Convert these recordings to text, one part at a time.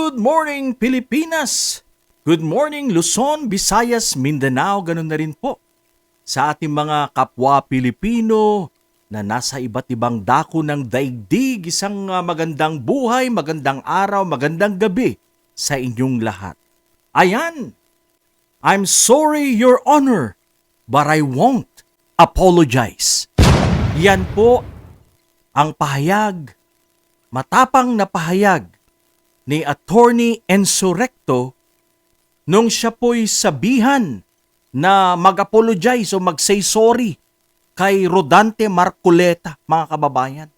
Good morning, Pilipinas! Good morning, Luzon, Visayas, Mindanao, ganun na rin po. Sa ating mga kapwa Pilipino na nasa iba't ibang dako ng daigdig, isang magandang buhay, magandang araw, magandang gabi sa inyong lahat. Ayan! I'm sorry, Your Honor, but I won't apologize. Yan po ang pahayag, matapang na pahayag ni Attorney Enzo Recto nung siya po'y sabihan na mag-apologize o mag-say sorry kay Rodante Marcoleta, mga kababayan.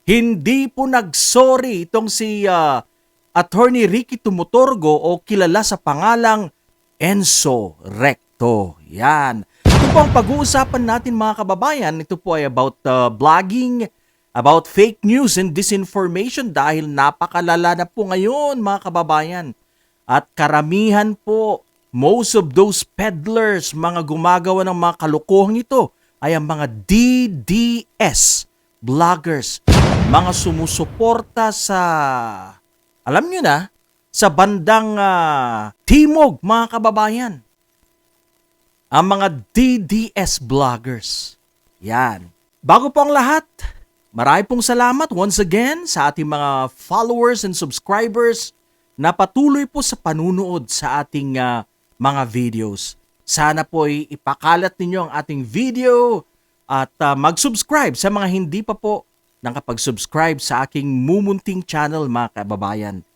Hindi po nag-sorry itong si Attorney Ricky Tumutorgo o kilala sa pangalang Enzo Recto. Yan. Ito po ang pag-uusapan natin, mga kababayan. Ito po ay about blogging, about fake news and disinformation dahil napakalala na po ngayon, mga kababayan. At karamihan po, most of those peddlers, mga gumagawa ng mga kalokohang ito, ay ang mga DDS vloggers, mga sumusuporta sa, alam nyo na, sa bandang Timog, mga kababayan. Ang mga DDS vloggers. Yan. Bago po ang lahat, marami pong salamat once again sa ating mga followers and subscribers na patuloy po sa panunood sa ating mga videos. Sana po ay ipakalat ninyo ang ating video at mag-subscribe sa mga hindi pa po nakapag-subscribe sa aking mumunting channel, mga kababayan.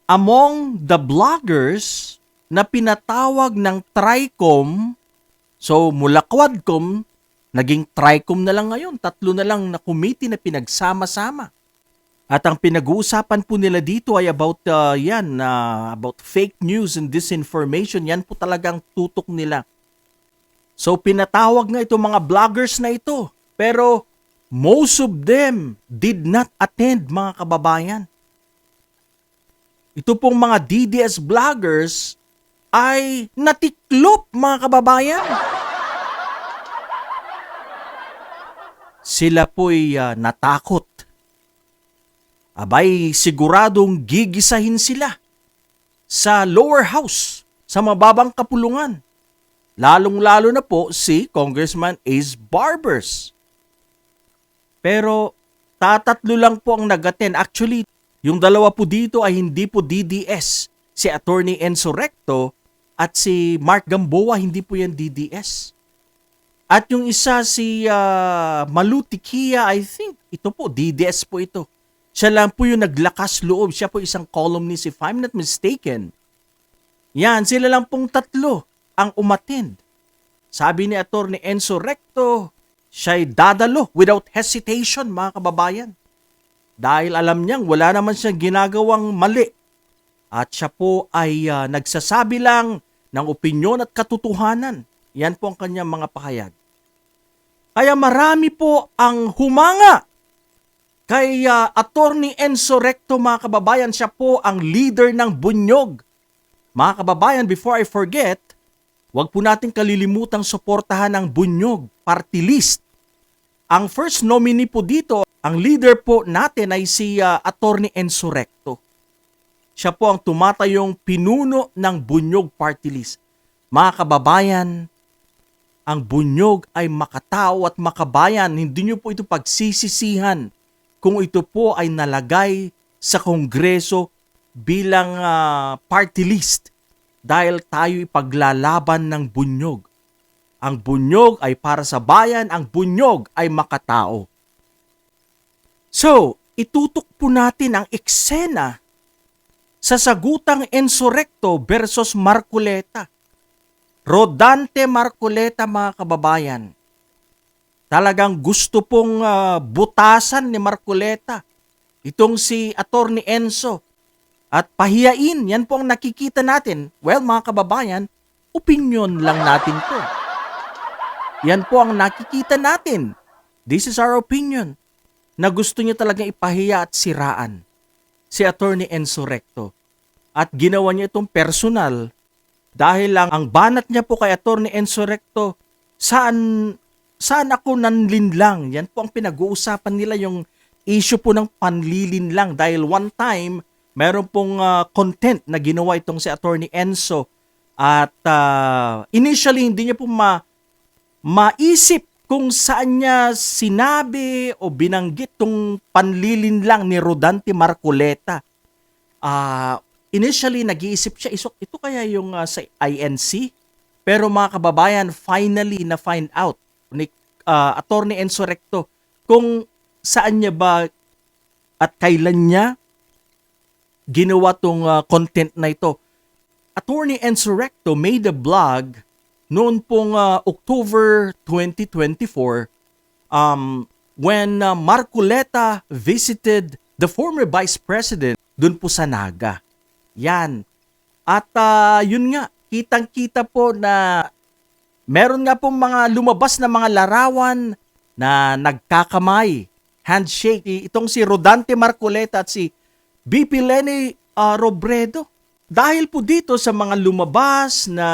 Among the bloggers na pinatawag ng TRICOM, so mula Quadcom, naging TRICOM na lang ngayon, 3 na lang na committee na pinagsama-sama. At ang pinag-uusapan po nila dito ay about about fake news and disinformation. Yan po talagang tutok nila. So pinatawag nga itong mga bloggers na ito. Pero most of them did not attend, mga kababayan. Ito pong mga DDS vloggers ay natiklop, mga kababayan. Sila po'y natakot. Abay, siguradong gigisahin sila sa lower house, sa mababang kapulungan. Lalong-lalo na po si Congressman Ace Barbers. Pero tatatlo lang po ang nag-attend. Actually, yung dalawa po dito ay hindi po DDS. Si Attorney Enzo Recto at si Mark Gamboa, hindi po yan DDS. At yung isa si Malu Tiquia, I think, ito po, DDS po ito. Siya lang po yung naglakas loob. Siya po isang columnist, if I'm not mistaken. Yan, sila lang pong 3 ang umattend. Sabi ni Attorney Enzo Recto, siya'y dadalo without hesitation, mga kababayan. Dahil alam niyang wala naman siyang ginagawang mali. At siya po ay nagsasabi lang ng opinyon at katotohanan. Yan po ang kanyang mga pahayag. Kaya marami po ang humanga kay Attorney Enzo Recto, mga kababayan. Siya po ang leader ng Bunyog. Mga kababayan, before I forget, huwag po natin kalilimutang suportahan ang Bunyog party list. Ang first nominee po dito, ang leader po natin ay si Attorney Enzo Recto. Siya po ang tumatayong pinuno ng Bunyog party list. Mga kababayan, ang Bunyog ay makatao at makabayan. Hindi nyo po ito pagsisisihan kung ito po ay nalagay sa Kongreso bilang party list dahil tayo ipaglalaban ng Bunyog. Ang Bunyog ay para sa bayan, ang Bunyog ay makatao. So, itutok po natin ang eksena sa sagutang Enzo Recto versus Marcoleta. Rodante Marcoleta, mga kababayan. Talagang gusto pong butasan ni Marcoleta itong si Attorney Enzo at pahiyain. Yan po ang nakikita natin. Well, mga kababayan, opinion lang natin po. Yan po ang nakikita natin. This is our opinion. Na gusto niya talagang ipahiya at siraan si Attorney Enzo Recto. At ginawa niya itong personal dahil lang ang banat niya po kay Attorney Enzo Recto, saan ako nanlinlang. Yan po ang pinag-uusapan nila, yung issue po ng panlilinlang dahil one time meron pong content na ginawa itong si Attorney Enzo at initially hindi niya po maisip kung saan niya sinabi o binanggit tong panlilinlang ni Rodante Marcoleta. Initially, nag-iisip siya, ito kaya yung sa INC? Pero mga kababayan, finally na-find out ni Attorney Enzo Recto kung saan niya ba at kailan niya ginawa tong content na ito. Attorney Enzo Recto made a blog noon pong October 2024 when Marcoleta visited the former Vice President dun po sa Naga. Yan. At yun nga, kitang-kita po na meron nga pong mga lumabas na mga larawan na nagkakamay, handshake, itong si Rodante Marcoleta at si VP Leni Robredo. Dahil po dito sa mga lumabas na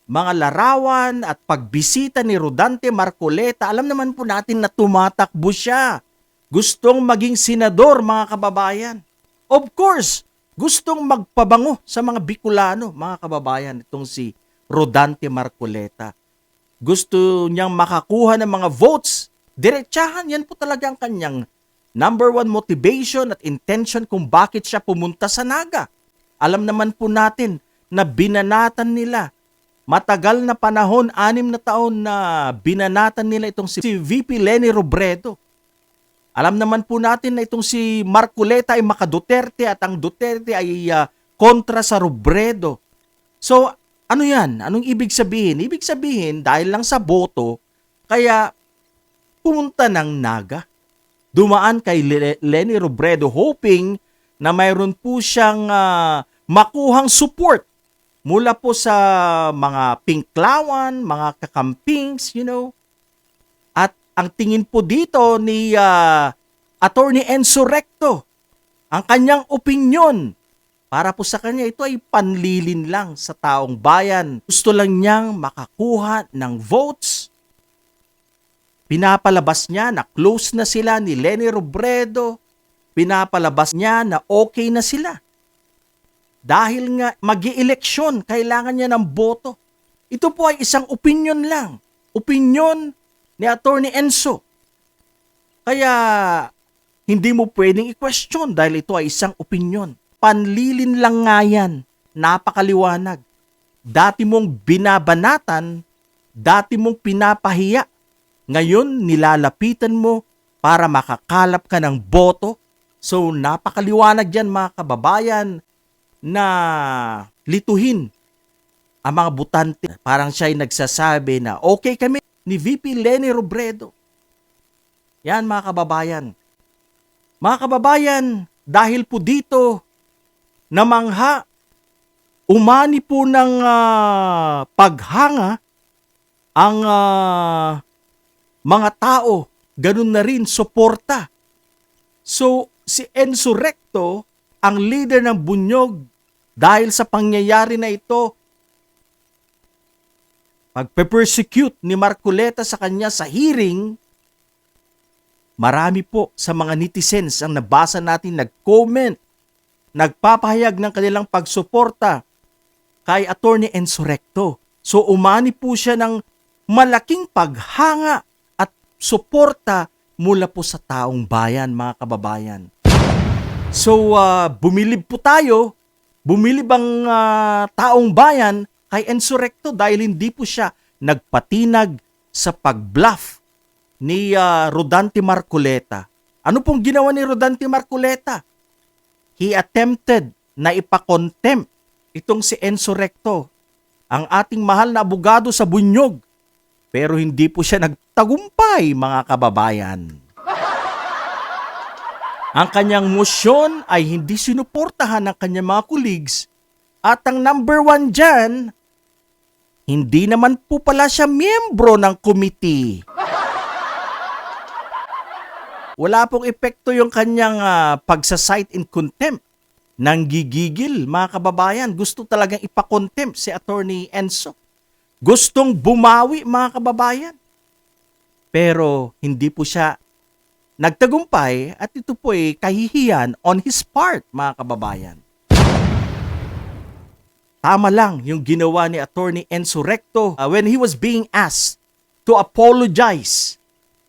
mga larawan at pagbisita ni Rodante Marcoleta, alam naman po natin na tumatakbo siya. Gustong maging senador, mga kababayan. Of course, gustong magpabango sa mga Bicolano, mga kababayan, itong si Rodante Marcoleta. Gusto niyang makakuha ng mga votes. Diretsahan, yan po talaga ang kanyang number one motivation at intention kung bakit siya pumunta sa Naga. Alam naman po natin na binanatan nila. Matagal na panahon, 6 na taon na binanatan nila itong si VP Leni Robredo. Alam naman po natin na itong si Marcoleta ay maka-Duterte at ang Duterte ay kontra sa Robredo. So, ano yan? Anong ibig sabihin? Ibig sabihin, dahil lang sa boto, kaya pumunta ng Naga. Dumaan kay Leni Robredo hoping na mayroon po siyang makuhang support mula po sa mga pinklawan, mga kakampings, At ang tingin po dito ni Attorney Enzo Recto, ang kanyang opinyon, para po sa kanya ito ay panlilin lang sa taong bayan. Gusto lang niyang makakuha ng votes. Pinapalabas niya na close na sila ni Leni Robredo. Pinapalabas niya na okay na sila. Dahil nga mag-i-eleksyon, kailangan niya ng boto. Ito po ay isang opinion lang. Opinion ni Attorney Enzo. Kaya hindi mo pwedeng i-question dahil ito ay isang opinion. Panlilin lang nga yan. Napakaliwanag. Dati mong binabanatan, dati mong pinapahiya. Ngayon, nilalapitan mo para makakalap ka ng boto. So, napakaliwanag yan mga kababayan na lituhin ang mga butante. Parang siya ay nagsasabi na okay kami ni VP Leni Robredo. Yan mga kababayan. Mga kababayan, dahil po dito, namangha, umani po ng paghanga ang mga tao, ganun na rin, suporta. So, si Enzo Recto, ang leader ng Bunyog, dahil sa pangyayari na ito, pagpe-persecute ni Marcoleta sa kanya sa hearing, marami po sa mga netizens ang nabasa natin nag-comment, nagpapahayag ng kanilang pagsuporta kay Attorney Enzo Recto. So umani po siya ng malaking paghanga at suporta mula po sa taong bayan, mga kababayan. So bumilib po tayo, bumilib ang taong bayan kay Enzo Recto dahil hindi po siya nagpatinag sa pag-bluff ni Rodante Marcoleta. Ano pong ginawa ni Rodante Marcoleta? He attempted na ipakontempt itong si Enzo Recto, ang ating mahal na abogado sa Bunyog. Pero hindi po siya nagtagumpay, mga kababayan. Ang kanyang motion ay hindi sinuportahan ng kanyang mga colleagues at ang number 1 dyan, hindi naman po pala siya miyembro ng committee. Wala pong epekto yung kanyang pagsa-cite in contempt. Nanggigigil, mga kababayan. Gusto talagang ipakontempt si Attorney Enzo. Gustong bumawi, mga kababayan. Pero hindi po siya nagtagumpay at ito po ay kahihiyan on his part, mga kababayan. Tama lang yung ginawa ni Attorney Enzo Recto when he was being asked to apologize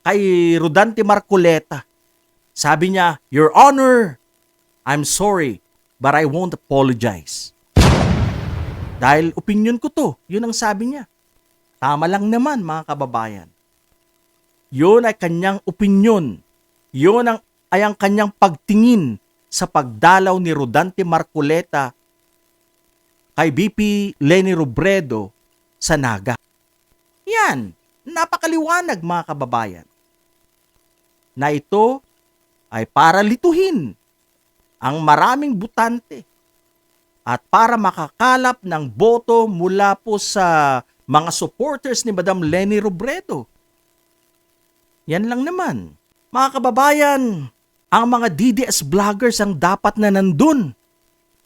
kay Rodante Marcoleta. Sabi niya, "Your Honor, I'm sorry, but I won't apologize." Dahil opinion ko to, yun ang sabi niya. Tama lang naman, mga kababayan. Yun ay kanyang opinion. Yun ay ang kanyang pagtingin sa pagdalaw ni Rodante Marcoleta kay BP Leni Robredo sa Naga. Yan, napakaliwanag mga kababayan, na ito ay para lituhin ang maraming butante at para makakalap ng boto mula po sa mga supporters ni Madam Leni Robredo. Yan lang naman. Mga kababayan, ang mga DDS vloggers ang dapat na nandun.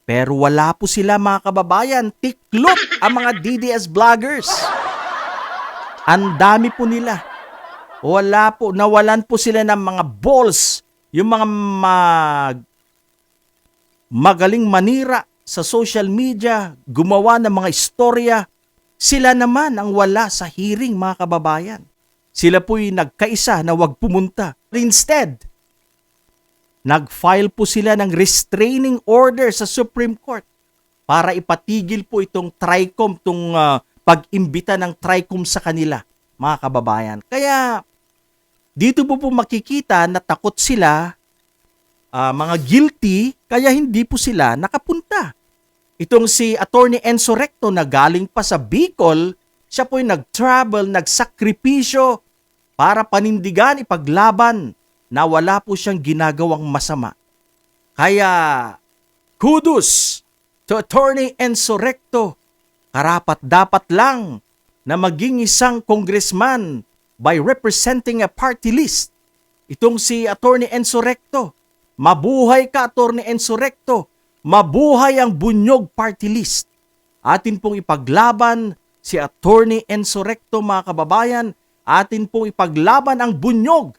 Pero wala po sila, mga kababayan. Tiklop ang mga DDS vloggers. Ang dami po nila. Wala po, nawalan po sila ng mga balls. Yung mga magaling manira sa social media, gumawa ng mga istorya. Sila naman ang wala sa hearing, mga kababayan. Sila po'y nagkaisa na wag pumunta. Instead, nag-file po sila ng restraining order sa Supreme Court para ipatigil po itong TRICOM, itong pag-imbita ng TRICOM sa kanila, mga kababayan. Kaya dito po makikita na takot sila, mga guilty, kaya hindi po sila nakapunta. Itong si Attorney Enzo Recto na galing pa sa Bicol, siya po'y nag-travel, nagsakripisyo para panindigan, ipaglaban na wala po siyang ginagawang masama. Kaya, kudos to Attorney Enzo Recto. Karapat-dapat lang na maging isang congressman by representing a party list. Itong si Attorney Enzo Recto. Mabuhay ka, Attorney Enzo Recto. Mabuhay ang Bunyog Party List. Atin pong ipaglaban si Attorney Enzo Recto, mga kababayan. Atin pong ipaglaban ang Bunyog.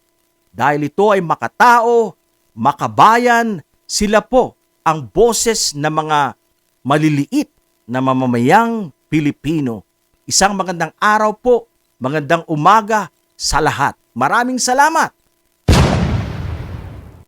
Dahil ito ay makatao, makabayan, sila po ang boses ng mga maliliit na mamamayang Pilipino. Isang magandang araw po, magandang umaga sa lahat. Maraming salamat!